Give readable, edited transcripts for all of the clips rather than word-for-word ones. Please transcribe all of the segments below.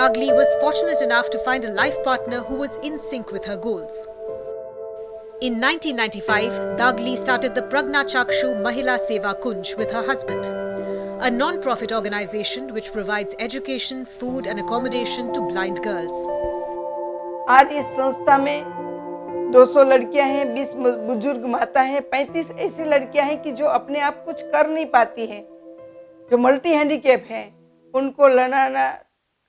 Dagli was fortunate enough to find a life partner who was in sync with her goals. In 1995, Dagli started the Pragna Chakshu Mahila Seva Kunj with her husband, a non-profit organization which provides education, food and accommodation to blind girls. आज इस संस्था में 200 लड़कियां हैं, 20 बुजुर्ग माता हैं, 35 ऐसी लड़कियां हैं कि जो अपने आप कुछ कर नहीं पाती हैं, जो मल्टी हैंडीकैप हैं, उनको लड़ाना,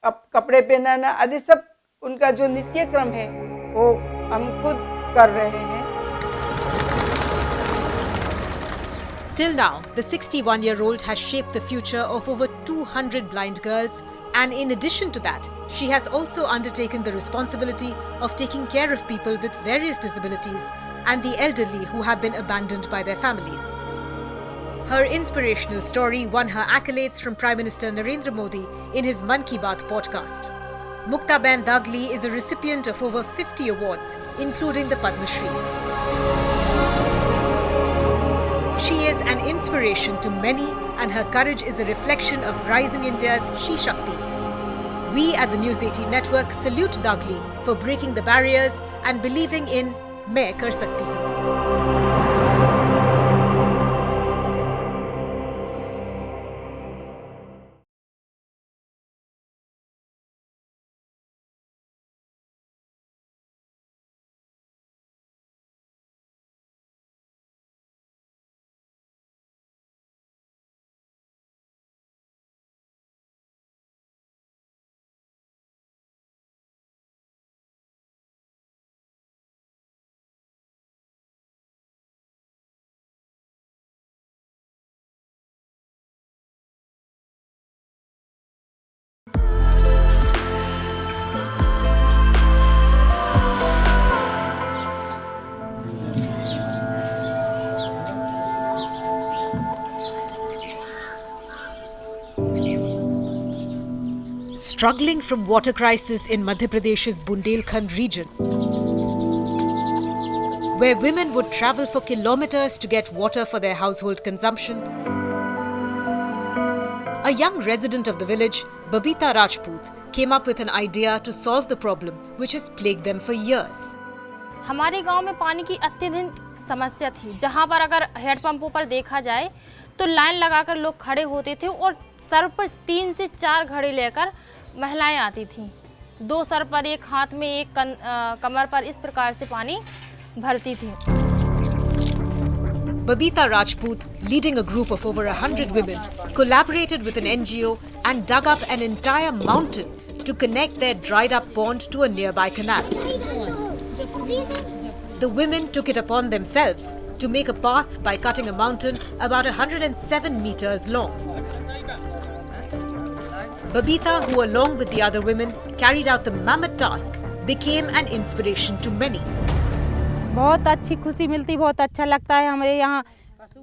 कपड़े पहनाना आदि सब उनका जो नित्य क्रम है वो हम खुद कर रहे हैं. Till now, the 61-year-old has shaped the future of over 200 blind girls, and in addition to that, she has also undertaken the responsibility of taking care of people with various disabilities and the elderly who have been abandoned by their families. Her inspirational story won her accolades from Prime Minister Narendra Modi in his Mann Ki Baat podcast. Muktaben Dagli is a recipient of over 50 awards, including the Padma Shri. She is an inspiration to many, and her courage is a reflection of rising India's Shakti. We at the News 18 network salute Dagli for breaking the barriers and believing in Main Kar Sakti Hoon. Struggling from water crisis in Madhya Pradesh's Bundelkhand region, where women would travel for kilometers to get water for their household consumption, a young resident of the village, Babita Rajput, came up with an idea to solve the problem which has plagued them for years. हमारे गांव में पानी की अत्यधिक समस्या थी, जहां पर अगर हेडपंपों पर देखा जाए तो लाइन लगाकर लोग खड़े होते थे और सर पर 3 से 4 घड़े लेकर महिलाएं आती थीं. 2 सर पर, एक हाथ में, एक कमर पर, इस प्रकार से पानी भरती थी. Babita Rajput, leading a group of over 100 women, collaborated with an NGO and dug up an entire mountain to connect their dried up pond to a nearby canal. The women took it upon themselves to make a path by cutting a mountain about 107 meters long. Babita, who along with the other women carried out the mammoth task, became an inspiration to many. बहुत अच्छी खुशी मिलती, बहुत अच्छा लगता है. हमारे यहाँ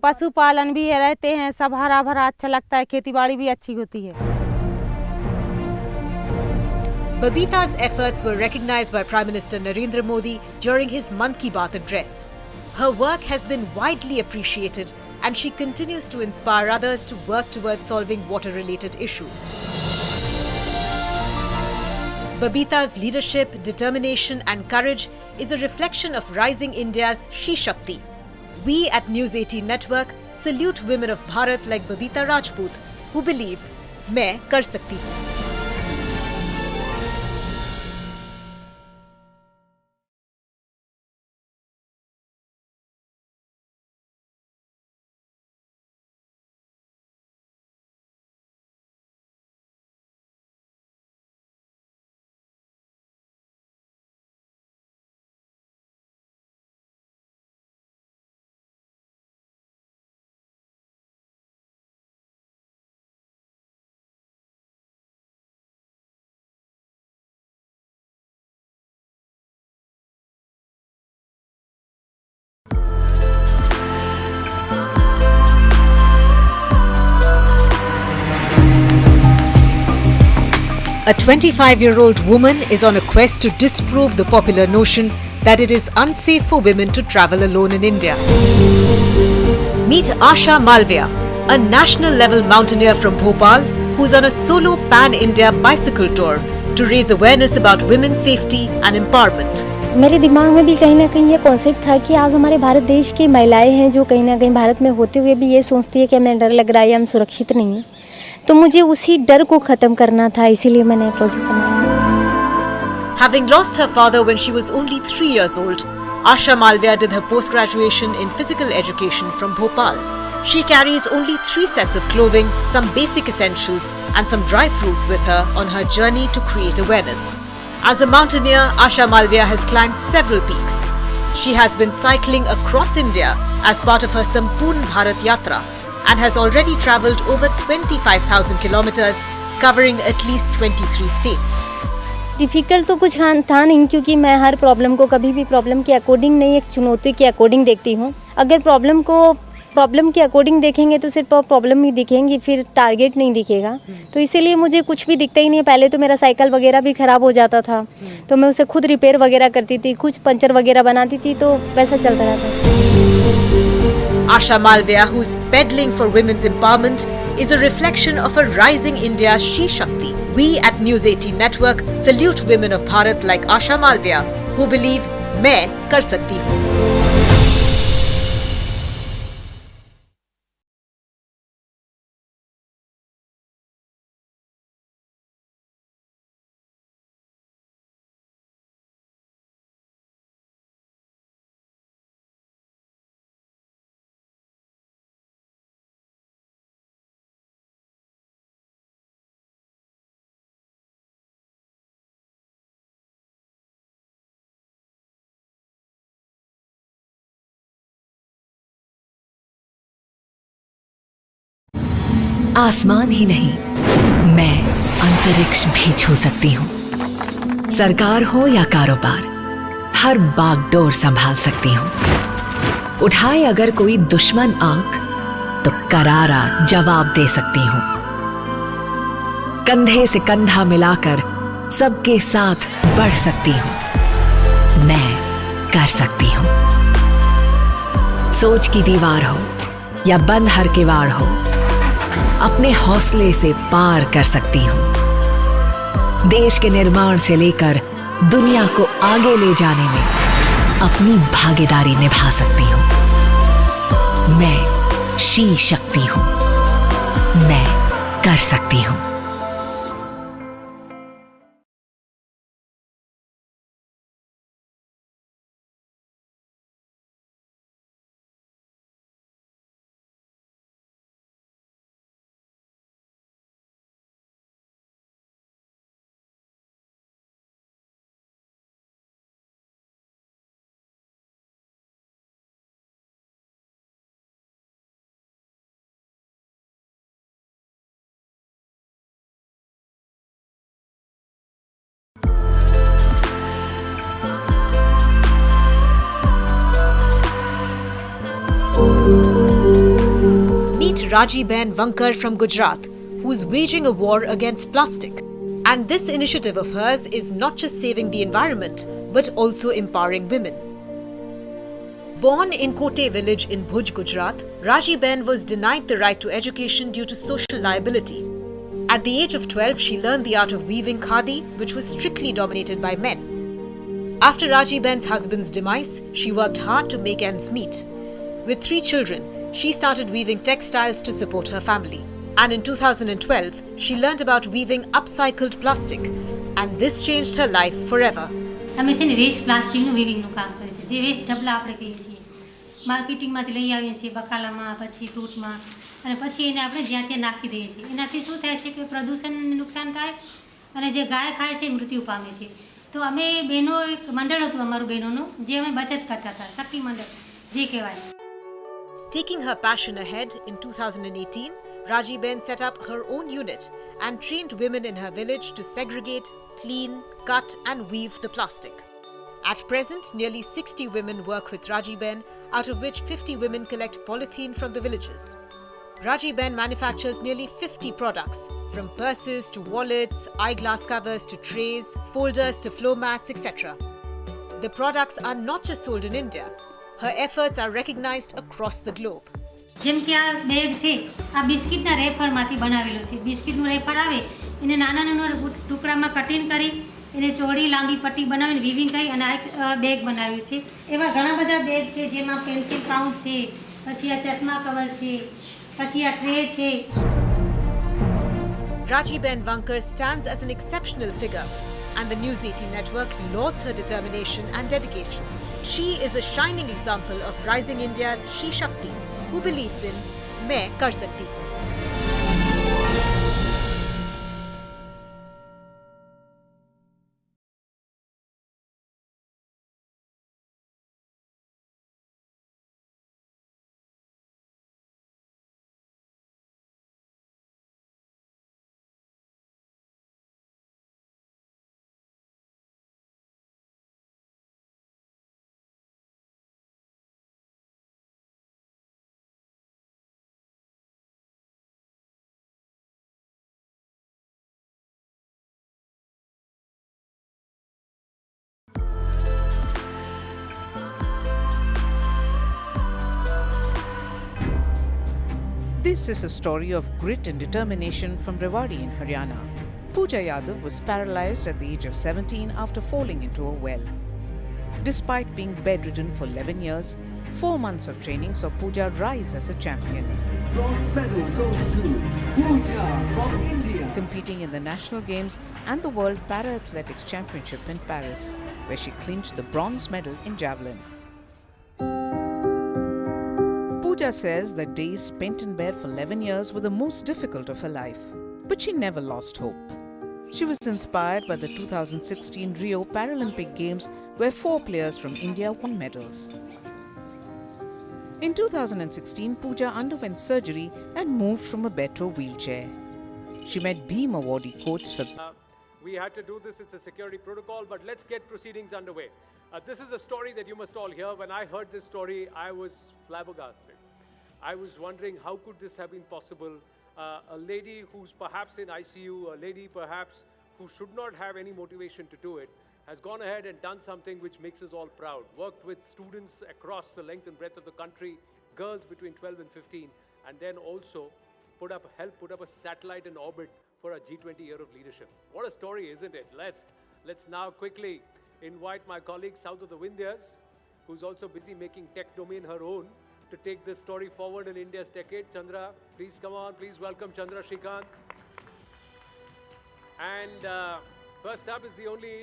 पशुपालन भी रहते हैं, सब हरा भरा अच्छा लगता है, खेतीबाड़ी भी अच्छी होती है. Babita's efforts were recognized by Prime Minister Narendra Modi during his Mann Ki Baat address. Her work has been widely appreciated, and she continues to inspire others to work towards solving water-related issues. Babita's leadership, determination and courage is a reflection of rising India's Shakti. We at News 18 Network salute women of Bharat like Babita Rajput who believe, "Main kar sakti hoon." A 25-year-old woman is on a quest to disprove the popular notion that it is unsafe for women to travel alone in India. Meet Asha Malviya, a national-level mountaineer from Bhopal who's on a solo pan-India bicycle tour to raise awareness about women's safety and empowerment. मेरे दिमाग में भी कहीं ना कहीं ये concept था कि आज हमारे भारत देश की महिलाएं हैं जो कहीं ना कहीं भारत में होते हुए भी ये सोचती है कि हमें डर लग रहा है या हम सुरक्षित नहीं हैं, तो मुझे उसी डर को ख़त्म करना था, इसीलिए मैंने प्रोजेक्ट बनाया। Having lost her father when she was only 3 years old, Asha Malviya did her post-graduation in physical education from Bhopal. She carries only 3 sets of clothing, some basic essentials and some dry fruits with her on her journey to create awareness. As a mountaineer, Asha Malviya has climbed several peaks. She has been cycling across India as part of her Sampoorn Bharat Yatra and has already travelled over 25,000 kilometers, covering at least 23 states. Difficult तो कुछ था नहीं, क्योंकि मैं हर problem को कभी भी problem के अकॉर्डिंग नहीं, एक चुनौती के अकॉर्डिंग देखती हूँ। अगर प्रॉब्लम को प्रॉब्लम के अकॉर्डिंग देखेंगे तो सिर्फ प्रॉब्लम ही दिखेंगी, फिर टारगेट नहीं दिखेगा। तो इसीलिए मुझे कुछ भी दिखता ही नहीं है। पहले तो मेरा साइकिल वगैरह भी ख़राब हो जाता था, तो मैं उसे खुद रिपेयर वगैरह करती थी, कुछ पंचर वगैरह बनाती थी, तो वैसा चलता रहता। Asha Malviya, who's peddling for women's empowerment, is a reflection of a rising India's Shakti. We at News 18 Network salute women of Bharat like Asha Malviya, who believe मैं कर सकती हूँ। आसमान ही नहीं, मैं अंतरिक्ष भी छू सकती हूँ। सरकार हो या कारोबार, हर बागडोर संभाल सकती हूँ। उठाए अगर कोई दुश्मन आंख, तो करारा जवाब दे सकती हूँ। कंधे से कंधा मिलाकर सबके साथ बढ़ सकती हूँ। मैं कर सकती हूँ। सोच की दीवार हो या बंद हर किवाड़ हो, अपने हौसले से पार कर सकती हूँ। देश के निर्माण से लेकर दुनिया को आगे ले जाने में अपनी भागीदारी निभा सकती हूँ। मैं शक्ति हूँ। मैं कर सकती हूँ। Meet Rajiben Vankar from Gujarat, who's waging a war against plastic. And this initiative of hers is not just saving the environment, but also empowering women. Born in Kote village in Bhuj, Gujarat, Rajiben was denied the right to education due to social liability. At the age of 12, she learned the art of weaving khadi, which was strictly dominated by men. After Rajiben's husband's demise, she worked hard to make ends meet. With 3 children, she started weaving textiles to support her family. And in 2012, she learned about weaving upcycled plastic. And this changed her life forever. અમે છે ને waste પ્લાસ્ટિકનું વીવિંગનું કામ કરીએ છીએ, જે waste ઢબલા આપણે કહીએ છીએ, માર્કેટિંગમાંથી લઈ આવીએ છીએ બકાલામાં, પછી ફ્રૂટમાં, અને પછી એને આપણે જ્યાં ત્યાં નાખી દઈએ છીએ. એનાથી શું થાય છે કે પ્રદૂષણને નુકસાન થાય અને જે ગાય ખાય છે મૃત્યુ પામે છે. તો અમે બહેનો એક મંડળ હતું અમારું બહેનોનું, જે અમે બચત કરતા હતા, શક્તિ મંડળ જે કહેવાય. Taking her passion ahead, in 2018, Rajiben set up her own unit and trained women in her village to segregate, clean, cut and weave the plastic. At present, nearly 60 women work with Rajiben, out of which 50 women collect polythene from the villages. Rajiben manufactures nearly 50 products, from purses to wallets, eyeglass covers to trays, folders to floor mats, etc. The products are not just sold in India. Her efforts are recognized across the globe. જેમ કે આ bag છે, આ બિસ્કિટના રેફરમાંથી બનાવેલો છે. બિસ્કિટનું refer આવે એને નાના નાના ટુકડામાં કટિંગ કરી એને ચોડી લાંબી પટ્ટી બનાવીને વીવિંગ કરી અને આ એક બેગ બનાવ્યું છે. એવા ઘણા બધા બેગ છે જેમાં પેન્સિલ પાઉચ છે, પછી આ ચશ્મા કવર છે, પછી આ ટ્રે છે. Rajiben Vankar stands as an exceptional figure, and the News 18 network lauds her determination and dedication. She is a shining example of rising India's She Shakti, who believes in "Main kar sakti hu." This is a story of grit and determination from Rewari in Haryana. Pooja Yadav was paralyzed at the age of 17 after falling into a well. Despite being bedridden for 11 years, 4 months of training saw Pooja rise as a champion. Bronze medal goes to Pooja from India. Competing in the National Games and the World Para-Athletics Championship in Paris, where she clinched the bronze medal in javelin. Pooja says that days spent in bed for 11 years were the most difficult of her life, but she never lost hope. She was inspired by the 2016 Rio Paralympic Games, where 4 players from India won medals. In 2016, Pooja underwent surgery and moved from a bed to a wheelchair. She met Beam awardee coach We had to do this, it's a security protocol, but let's get proceedings underway. This is a story that you must all hear. When I heard this story, I was flabbergasted. I was wondering how could this have been possible? A lady who's perhaps in ICU, a lady perhaps who should not have any motivation to do it, has gone ahead and done something which makes us all proud. Worked with students across the length and breadth of the country, girls between 12 and 15, and then also helped put up a satellite in orbit for a G20 year of leadership. What a story, isn't it? Let's now quickly invite my colleague south of the Vindhyas, who's also busy making tech domain her own, to take this story forward in India's decade. Chandra, please come on. Please welcome Chandra Shrikant. And first up is the only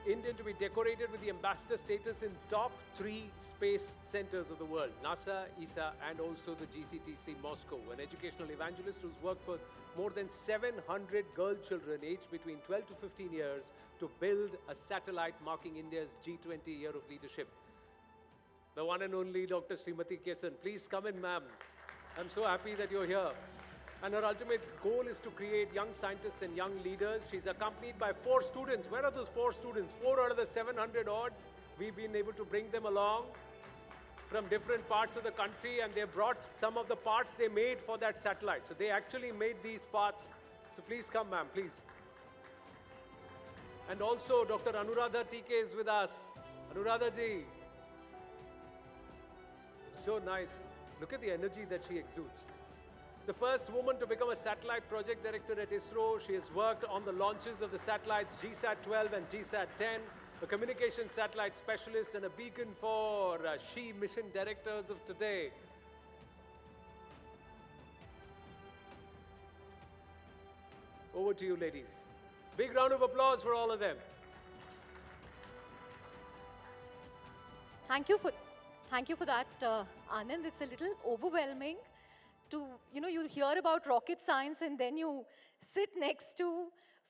Indian to be decorated with the ambassador status in top 3 space centers of the world, NASA, ESA, and also the GCTC Moscow. An educational evangelist who's worked for more than 700 girl children aged between 12 to 15 years to build a satellite marking India's G20 year of leadership. The one and only Dr. Srimathy Kesan. Please come in, ma'am. I'm so happy that you're here. And her ultimate goal is to create young scientists and young leaders. She's accompanied by 4 students. Where are those 4 students? 4 out of the 700 odd. We've been able to bring them along from different parts of the country, and they brought some of the parts they made for that satellite. So they actually made these parts. So please come, ma'am, please. And also Dr. Anuradha TK is with us. Anuradha ji. So nice. Look at the energy that she exudes. The first woman to become a satellite project director at ISRO. She has worked on the launches of the satellites GSAT-12 and GSAT-10, a communication satellite specialist and a beacon for she mission directors of today. Over to you, ladies. Big round of applause for all of them. Thank you for that, Anand. It's a little overwhelming to, you hear about rocket science and then you sit next to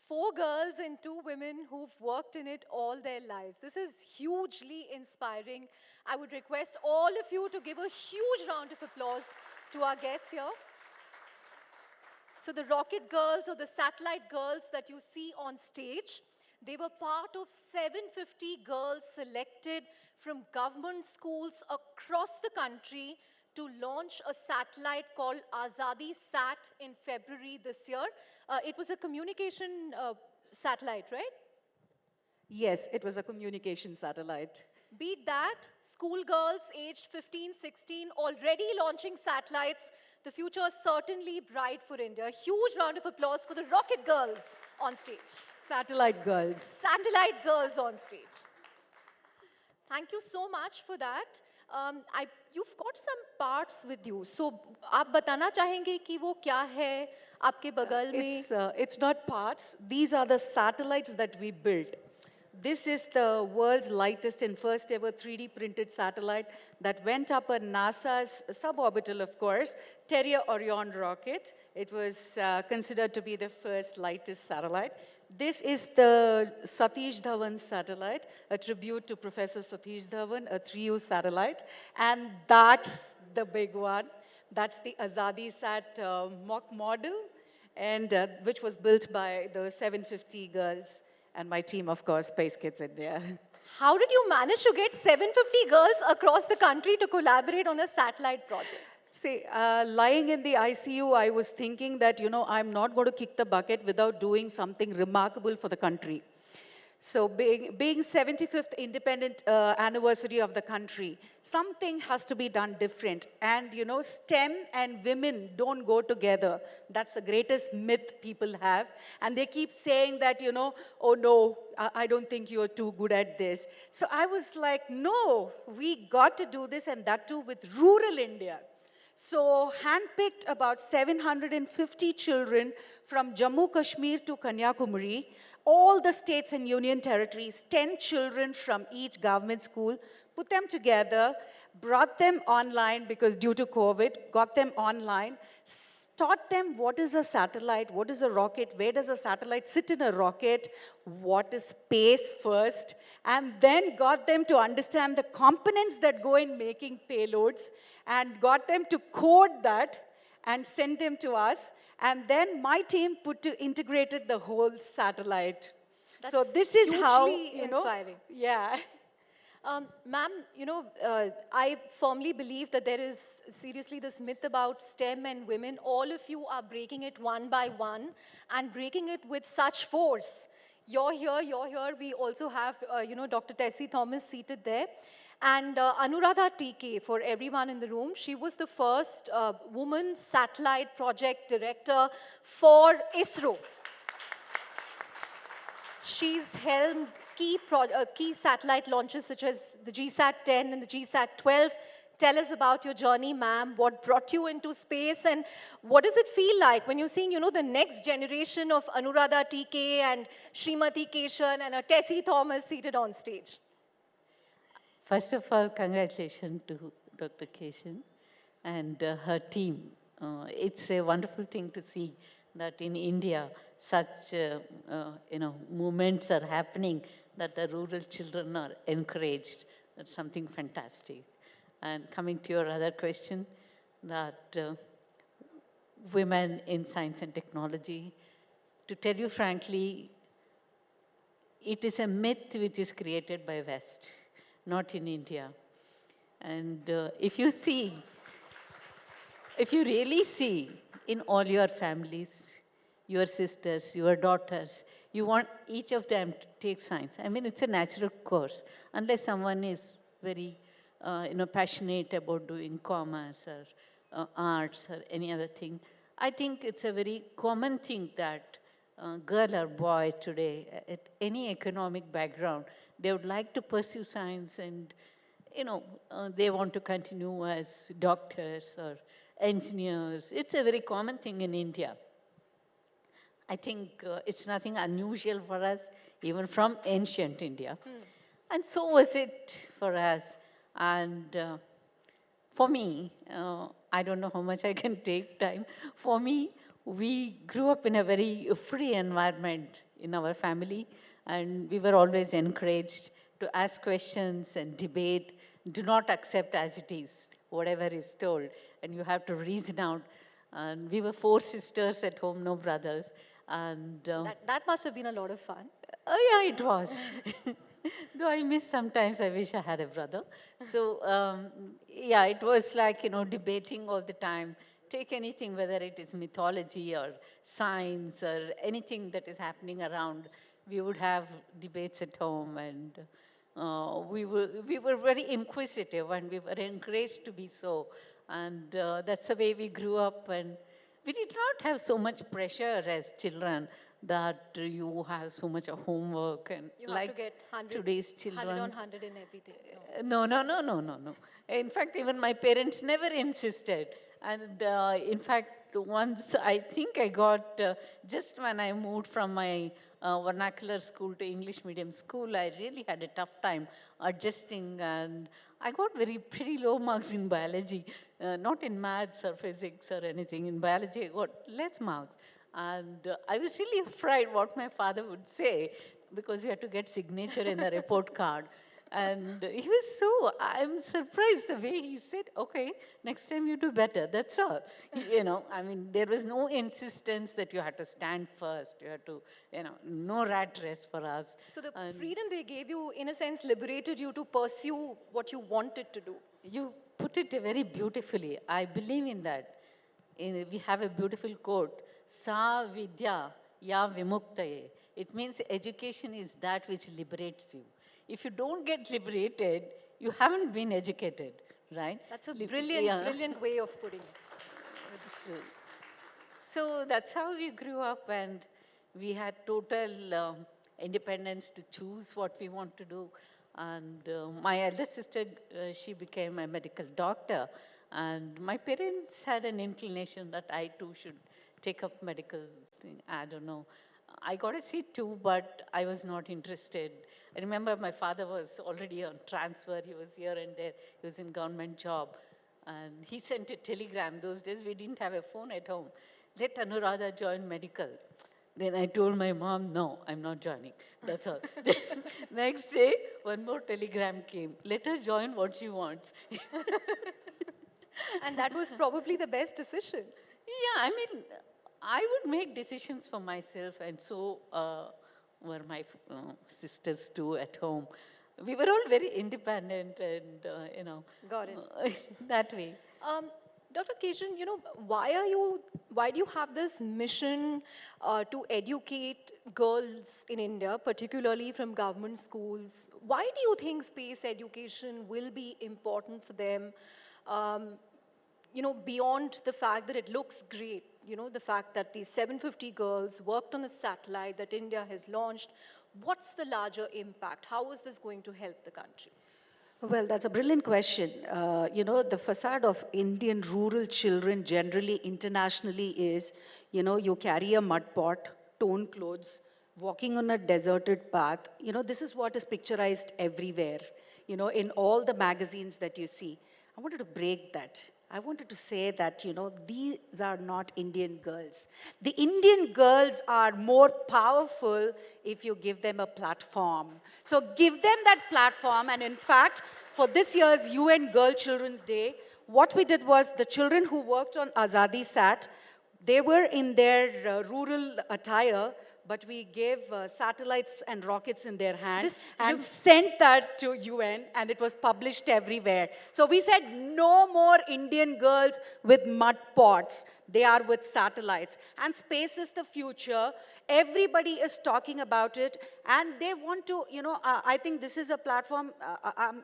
4 girls and 2 women who've worked in it all their lives. This is hugely inspiring. I would request all of you to give a huge round of applause to our guests here. So the rocket girls or the satellite girls that you see on stage, they were part of 750 girls selected from government schools across the country to launch a satellite called Azadi Sat in February this year. It was a communication satellite, right? Yes, it was a communication satellite. Beat that, schoolgirls aged 15, 16 already launching satellites The future is certainly bright for India. Huge round of applause for the rocket girls on stage. Satellite girls. Satellite girls on stage. Thank you so much for that. You've got some parts with you. So, आप बताना चाहेंगे कि वो क्या है आपके बगल में? It's not parts. These are the satellites that we built. This is the world's lightest and first ever 3D printed satellite that went up on NASA's suborbital, of course, Terrier Orion rocket. It was considered to be the first lightest satellite. This is the Satish Dhawan satellite, a tribute to Professor Satish Dhawan, a 3U satellite. And that's the big one. That's the Azadi Sat mock model, and which was built by the 750 girls and my team, of course, Space Kids India. How did you manage to get 750 girls across the country to collaborate on a satellite project? See, lying in the ICU, I was thinking that, I'm not going to kick the bucket without doing something remarkable for the country. So being 75th independent anniversary of the country, something has to be done different. And, STEM and women don't go together. That's the greatest myth people have. And they keep saying that, oh no, I don't think you're too good at this. So I was like, no, we got to do this, and that too with rural India. So handpicked about 750 children from Jammu Kashmir to Kanyakumari, all the states and union territories, 10 children from each government school, put them together, brought them online because due to COVID, got them online, taught them what is a satellite, what is a rocket, where does a satellite sit in a rocket, what is space first, and then got them to understand the components that go in making payloads, and got them to code that and send them to us. And then my team integrated the whole satellite. So this is how, inspiring. Yeah. Ma'am, I firmly believe that there is seriously this myth about STEM and women. All of you are breaking it one by one and breaking it with such force. You're here. We also have, Dr. Tessie Thomas seated there. And Anuradha TK, for everyone in the room, she was the first woman satellite project director for ISRO. She's helmed key satellite launches such as the GSAT-10 and the GSAT-12. Tell us about your journey, ma'am. What brought you into space, and what does it feel like when you're seeing, the next generation of Anuradha TK and Srimathy Kesan and Tessie Thomas seated on stage? First of all, congratulations to Dr. Kesan and her team. It's a wonderful thing to see that in India, such movements are happening, that the rural children are encouraged. That's something fantastic. And coming to your other question, that women in science and technology, to tell you frankly, it is a myth which is created by West, not in India. And if you really see in all your families, your sisters, your daughters, you want each of them to take science. I mean, it's a natural course, unless someone is very, passionate about doing commerce or arts or any other thing. I think it's a very common thing that girl or boy today, at any economic background, they would like to pursue science, and they want to continue as doctors or engineers. It's a very common thing in India. I think it's nothing unusual for us, even from ancient India. And so was it for us. And for me, I don't know how much I can take time. For me, we grew up in a very free environment in our family, and we were always encouraged to ask questions and debate. Do not accept as it is, whatever is told, and you have to reason out. And we were 4 sisters at home, no brothers. And that must have been a lot of fun. Oh yeah, it was. Though I miss sometimes, I wish I had a brother. So yeah, it was like, debating all the time. Take anything, whether it is mythology or science or anything that is happening around. We would have debates at home, and we were very inquisitive, and we were encouraged to be so. And that's the way we grew up. And we did not have so much pressure as children that you have so much of homework and You have like to get 100, today's children. 100 on 100 in everything. No, no, no, no, no, no. In fact, even my parents never insisted. And in fact, once I think I got, just when I moved from my vernacular school to English medium school, I really had a tough time adjusting, and I got pretty low marks in biology, not in maths or physics or anything. In biology, I got less marks. And I was really afraid what my father would say, because you had to get signature in the report card. And he was so, I'm surprised the way he said, okay, next time you do better, that's all. You know, I mean, there was no insistence that you had to stand first. You had to, you know, no rat race for us. So the freedom they gave you, in a sense, liberated you to pursue what you wanted to do. You put it very beautifully. I believe in that. We have a beautiful quote, Sa Vidya Ya Vimuktaye. It means education is that which liberates you. If you don't get liberated, you haven't been educated, right? That's a brilliant way of putting it. That's true. So that's how we grew up, and we had total independence to choose what we want to do. And my elder sister, she became a medical doctor. And my parents had an inclination that I too should take up medical thing. I don't know. I got a seat too, but I was not interested. I remember my father was already on transfer. He was here and there. He was in government job. And he sent a telegram. Those days we didn't have a phone at home. Let Anuradha join medical. Then I told my mom, no, I'm not joining. That's all. Next day, one more telegram came. Let her join what she wants. And that was probably the best decision. Yeah, I mean, I would make decisions for myself, and so were my sisters too at home. We were all very independent and, you know. Got it. That way. Dr. Kesan, you know, why do you have this mission to educate girls in India, particularly from government schools? Why do you think space education will be important for them? You know, beyond the fact that it looks great, you know, the fact that these 750 girls worked on a satellite that India has launched, what's the larger impact? How is this going to help the country? Well, that's a brilliant question. You know, the facade of Indian rural children generally internationally is, you know, you carry a mud pot, torn clothes, walking on a deserted path. You know, this is what is picturized everywhere, you know, in all the magazines that you see. I wanted to break that. I wanted to say that, you know, these are not Indian girls. The Indian girls are more powerful if you give them a platform. So give them that platform. And in fact, for this year's UN Girl Children's Day, what we did was the children who worked on Azadi Sat, they were in their rural attire, but we gave satellites and rockets in their hands and sent that to UN, and it was published everywhere. So we said, no more Indian girls with mud pots. They are with satellites. And space is the future. Everybody is talking about it, and they want to, you know, I think this is a platform,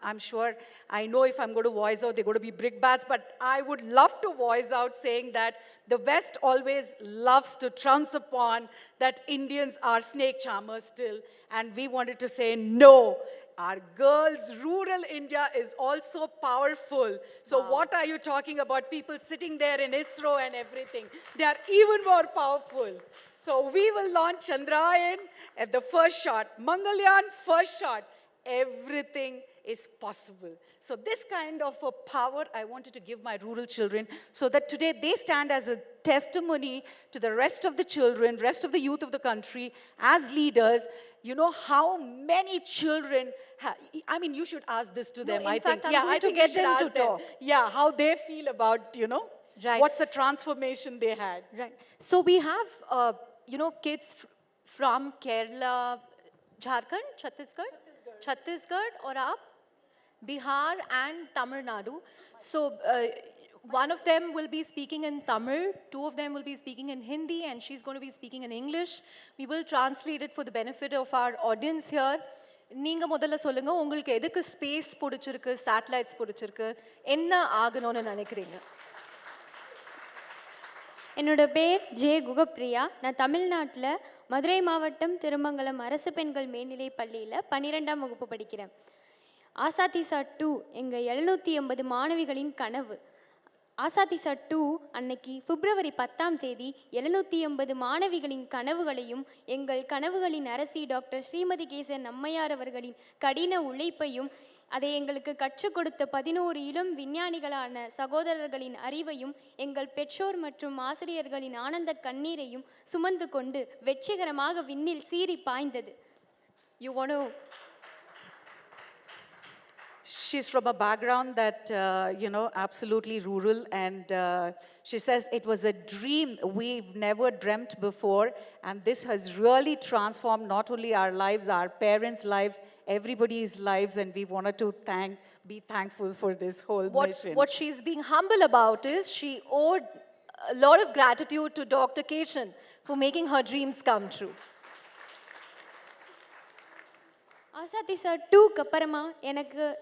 I'm sure, I know if I'm going to voice out, they're going to be brickbats, but I would love to voice out saying that the West always loves to trounce upon that Indians are snake charmers still, and we wanted to say, no, our girls, rural India is also powerful. So what are you talking about? People sitting there in ISRO and everything. They are even more powerful. So we will launch Chandrayaan at the first shot, Mangalyaan first shot. Everything is possible. So this kind of a power I wanted to give my rural children so that today they stand as a testimony to the rest of the children, rest of the youth of the country as leaders. You know how many children I mean, you should ask this to them. In fact, I'm going to get them to talk. Yeah, how they feel about, you know, what's the transformation they had. Right. So we have, you know, kids from Kerala, Jharkhand, Chhattisgarh, or up, Bihar and Tamil Nadu. So one of them will be speaking in Tamil, two of them will be speaking in Hindi, and she's going to be speaking in English. We will translate it for the benefit of our audience here. நீங்க முதல்ல சொல்லுங்க உங்களுக்கு எதுக்கு space பிடிச்சிருக்கு, satellites பிடிச்சிருக்கு, என்ன ஆகணும்னு நினைக்கிறீங்க? என்னோட பேர் ஜே குகப்பிரியா. நான் தமிழ்நாட்டில் மதுரை மாவட்டம் திருமங்கலம் அரசு பெண்கள் மேல்நிலைப் பள்ளியில் 12ஆம் வகுப்பு படிக்கிறேன். ஆசாதிசா 2 எங்கள் 780 மாணவிகளின் கனவு. ஆசாதிசா 2 அன்னைக்கு பிப்ரவரி 10ஆம் தேதி 780 மாணவிகளின் கனவுகளையும் எங்கள் கனவுகளின் அரசி டாக்டர் ஸ்ரீமதி கேசன் அம்மையார் அவர்களின் கடின உழைப்பையும் அதை எங்களுக்கு கற்றுக் கொடுத்த 11 இளம் விஞ்ஞானிகளான சகோதரர்களின் அறிவையும் எங்கள் பெற்றோர் மற்றும் ஆசிரியர்களின் ஆனந்த கண்ணீரையும் சுமந்து கொண்டு வெற்றிகரமாக விண்ணில் சீறி பாய்ந்தது. You want to She's from a background that, absolutely rural. And she says it was a dream we've never dreamt before. And this has really transformed not only our lives, our parents' lives, everybody's lives. And we wanted to be thankful for this whole mission. What she's being humble about is she owed a lot of gratitude to Dr. Kesan for making her dreams come true. ஆசாதிசா 2க்கு அப்புறமா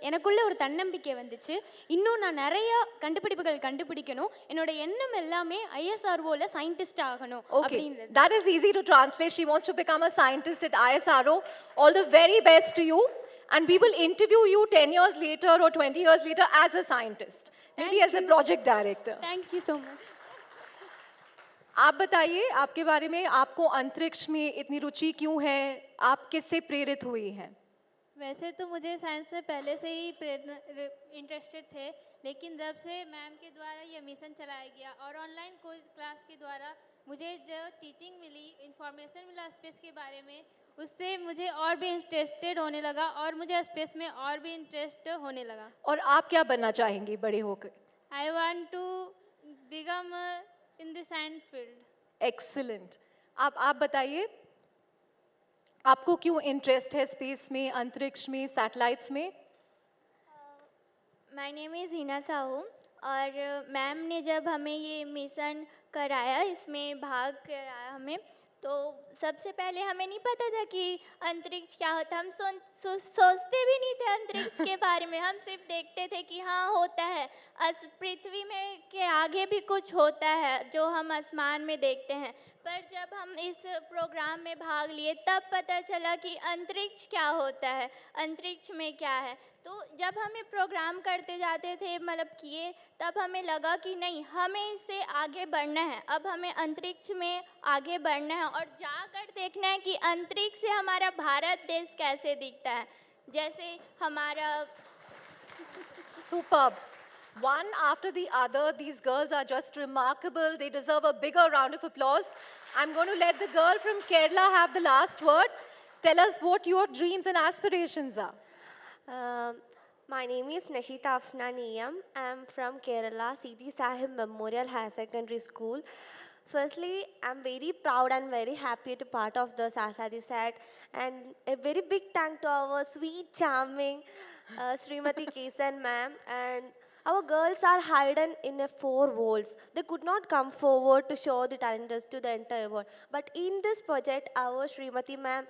எனக்குள்ள ஒரு தன்னம்பிக்கை வந்துச்சு. இன்னும் நான் நிறைய கண்டுபிடிப்புகள் கண்டுபிடிக்கணும். என்னோட எண்ணம் எல்லாமே ISROல சயின்டிஸ்ட் ஆகணும் அப்படின்றது. That is easy to translate. She wants to become a scientist at ISRO. All the very best to you. And we will interview you 10 years later or 20 years later as a scientist. Maybe as a project director. Thank you so much. आप बताइए आपके बारे में, आपको अंतरिक्ष में इतनी रुचि क्यों है? आप किससे प्रेरित हुई हैं? वैसे तो मुझे साइंस में पहले से ही इंटरेस्टेड थे, लेकिन जब से मैम के द्वारा ये मिशन चलाया गया और ऑनलाइन कोई क्लास के द्वारा मुझे जो टीचिंग मिली, इंफॉर्मेशन मिला स्पेस के बारे में, उससे मुझे और भी इंटरेस्टेड होने लगा और मुझे स्पेस में और भी इंटरेस्ट होने लगा. और आप क्या बनना चाहेंगी बड़े होकर? I want to become in the science field. Excellent. आप बताइए आपको क्यों इंटरेस्ट है स्पेस में, अंतरिक्ष में, सैटेलाइट्स में? My name is Hina Sahu और मैम ने जब हमें ये मिशन कराया, इसमें भाग कराया हमें, तो सबसे पहले हमें नहीं पता था कि अंतरिक्ष क्या होता. हम सोचते भी नहीं थे अंतरिक्ष के बारे में. हम सिर्फ देखते थे कि हाँ होता है, पृथ्वी में के आगे भी कुछ होता है जो हम आसमान में देखते हैं. पर जब हम इस प्रोग्राम में भाग लिए तब पता चला कि अंतरिक्ष क्या होता है, अंतरिक्ष में क्या है. तो जब हमें प्रोग्राम करते जाते थे, मतलब किए, तब हमें लगा कि नहीं, हमें इससे आगे बढ़ना है. अब हमें अंतरिक्ष में आगे बढ़ना है और जाकर देखना है कि अंतरिक्ष से हमारा भारत देश कैसे दिखता है. जैसे हमारा Superb. One after the other, these girls are just remarkable. They deserve a bigger round of applause. I'm going to let the girl from Kerala have the last word. Tell us what your dreams and aspirations are. My name is Nashita Afnaniyam. I'm from Kerala, Sidi Sahib Memorial Higher Secondary School. Firstly, I'm very proud and very happy to be part of the Sasadi set, and a very big thank to our sweet, charming Srimathy Kesan ma'am. And our girls are hidden in a 4 walls. They could not come forward to show the talents to the entire world. But in this project, our Srimathy ma'am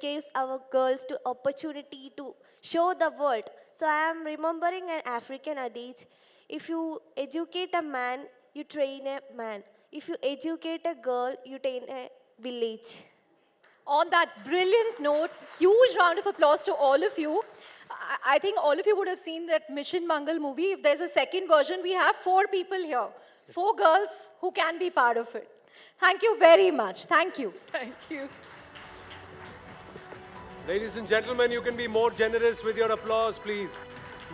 gives our girls the opportunity to show the world. So I am remembering an African adage: if you educate a man, you train a man. If you educate a girl, you train a village. On that brilliant note, huge round of applause to all of you. I think all of you would have seen that Mission Mangal movie. If there's a second version, we have 4 people here. 4 girls who can be part of it. Thank you very much. Thank you. Thank you. Ladies and gentlemen, you can be more generous with your applause, please.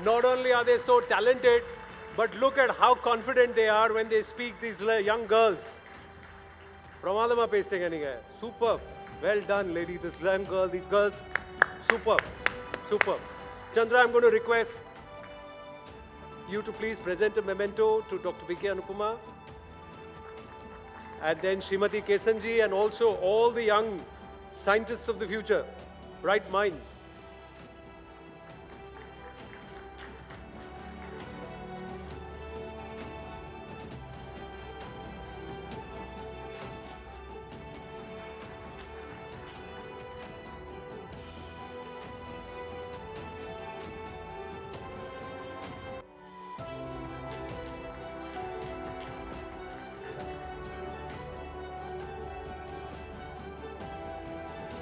Not only are they so talented, but look at how confident they are when they speak, these young girls. Pramadama pasting aniga. Superb. Well done, lady. This young girl, these girls. Superb. Superb. Chandra, I'm going to request you to please present a memento to Dr. B.K. Anupama. And then Srimathy Kesanji and also all the young scientists of the future. Bright minds.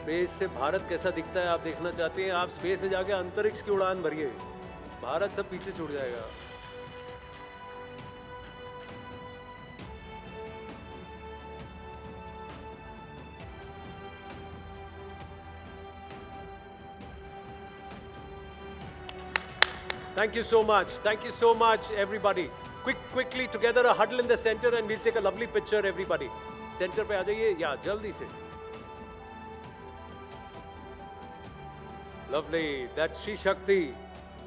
Space से भारत कैसा दिखता है आप देखना चाहते हैं, आप space में जाके अंतरिक्ष की उड़ान भरिए, भारत सब पीछे छूट जाएगा। Thank you so much. Thank you so much, everybody. Quickly together, a huddle in the center, and we'll take a lovely picture, everybody. Center पे आ जाइए, या जल्दी से. Lovely. That's Shri Shakti,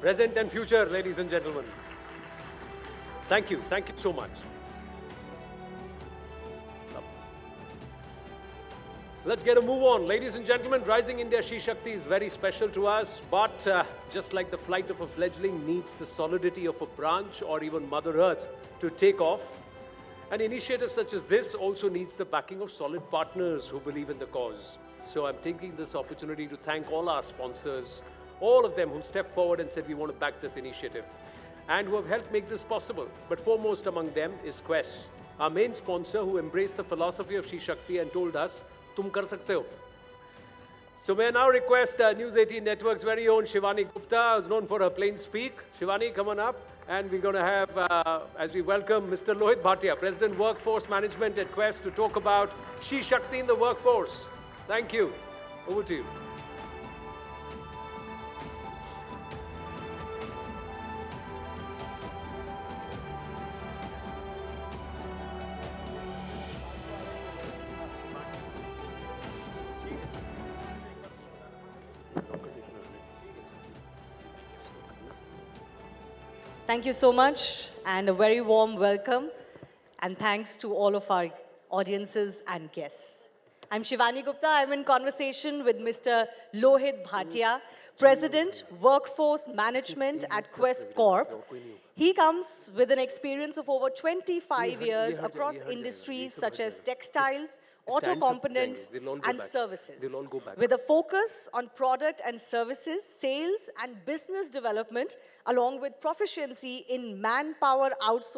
present and future, ladies and gentlemen. Thank you. Thank you so much. Let's get a move on. Ladies and gentlemen, Rising India Shri Shakti is very special to us, but just like the flight of a fledgling needs the solidity of a branch or even Mother Earth to take off, an initiative such as this also needs the backing of solid partners who believe in the cause. So I'm taking this opportunity to thank all our sponsors, all of them who stepped forward and said we want to back this initiative and who have helped make this possible. But foremost among them is Quest, our main sponsor, who embraced the philosophy of Shri Shakti and told us, "Tum kar sakte ho." So may I now request News 18 Network's very own Shivani Gupta, who's known for her plain speak. Shivani, come on up. And we're going to have, as we welcome Mr. Lohit Bhatia, President Workforce Management at Quest, to talk about Shri Shakti in the workforce. Thank you. Over to you. Thank you so much, and a very warm welcome, and thanks to all of our audiences and guests. I'm Shivani Gupta. I'm in conversation with Mr. Lohit Bhatia, President, Workforce Management at Quest Corp. He comes with an experience of over 25 years across industries such as textiles, auto components, and services, with a focus on product and services, sales and business development, along with proficiency in manpower outsourcing.